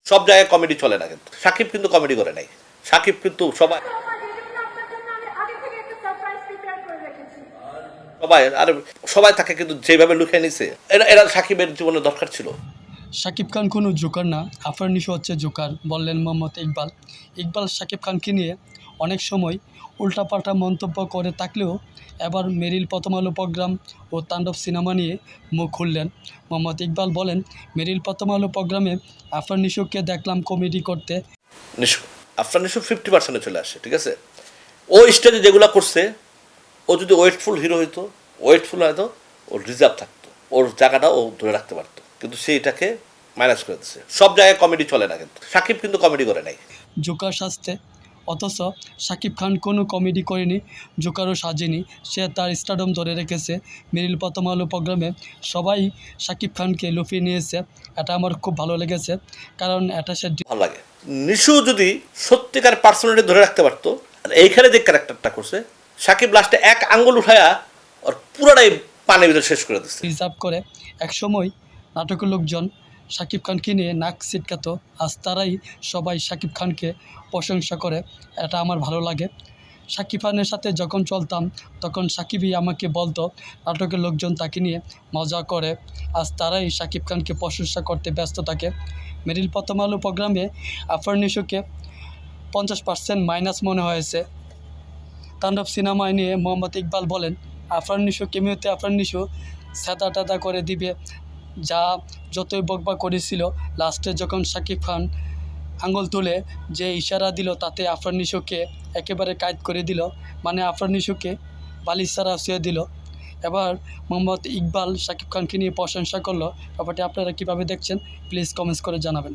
সব জায়গায় কমেডি চলে না, কিন্তু সাকিব কিন্তু কমেডি করে নাই। সাকিব কিন্তু সবাই সবাই আরে সবাই তাকে কিন্তু যেভাবে লুকিয়ে নিছে, এরা সাকিবের জীবনে দরকার ছিল। শাকিব খান কোনো জোকার না, আফরান নিশো হচ্ছে জোকার, বললেন মোহাম্মদ ইকবাল। ইকবাল শাকিব খানকে নিয়ে অনেক সময় উল্টাপাল্টা মন্তব্য করে থাকলেও এবার মেরিল প্রথম আলো প্রোগ্রাম ও তাণ্ডব সিনেমা নিয়ে মুখ খুললেন। মোহাম্মদ ইকবাল বলেন, মেরিল প্রথম আলো প্রোগ্রামে আফরান নিশোকে দেখলাম কমেডি করতে। আফরান নিশো 50% চলে আসে, ঠিক আছে। ও স্টেজে যেগুলো করছে, ও যদি ওয়েটফুল হিরো হইতো, ওয়েটফুল হয়তো ওর রিজার্ভ থাকতো, ওর জায়গাটা ও ধরে রাখতে পারতো, কিন্তু সেইটাকে মাইনাস করে দিচ্ছে। সব জায়গায় কমেডি চলে না, কিন্তু সাকিব কিন্তু কমেডি করে নাই। জোকার সাজতে, অথচ শাকিব খান কোনো কমেডি করেনি, জোকারও সাজেনি, সে তার স্টারডম ধরে রেখেছে। মেরিল প্রথম আলো প্রোগ্রামে সবাই শাকিব খানকে লুফিয়ে নিয়েছে, এটা আমার খুব ভালো লেগেছে, কারণ এটা সে ভালো লাগে। নিশু যদি সত্যিকার পার্সোনালিটি ধরে রাখতে পারতো, আর এইখানে যে ক্যারেক্টারটা করছে, সাকিব লাস্টে এক আঙ্গুল উঠায়া ওর পুরোটাই পানির ভিতরে শেষ করে দিচ্ছে। রিজার্ভ করে। একসময় নাটকের লোকজন শাকিব খানকে নিয়ে নাক ছিটকাত, আজ তারাই সবাই শাকিব খানকে প্রশংসা করে, এটা আমার ভালো লাগে। শাকিব খানের সাথে যখন চলতাম তখন সাকিবই আমাকে বলতো নাটকের লোকজন তাকে নিয়ে মজা করে, আজ তারাই শাকিব খানকে প্রশংসা করতে ব্যস্ত থাকে। মেরিল প্রথম আলো প্রোগ্রামে আফরান নিশোকে 50% মাইনাস মনে হয়েছে। তাণ্ডব সিনেমায় নিয়ে মোহাম্মদ ইকবাল বলেন, আফরান নিশো কেমিওতে আফরান নিশো সাদা টাদা করে দিবে, যা যতই বকবা করেছিল, লাস্টে যখন শাকিব খান আঙুল তুলে যে ইশারা দিল তাতে আফরান নিশোকে একেবারে কায়েদ করে দিল, মানে আফরান নিশোকে বালিশ ছাড়া শুয়ে দিল। এবার মোহাম্মদ ইকবাল শাকিব খানকে নিয়ে প্রশংসা করলো। ব্যাপারটি আপনারা কীভাবে দেখছেন প্লিজ কমেন্টস করে জানাবেন।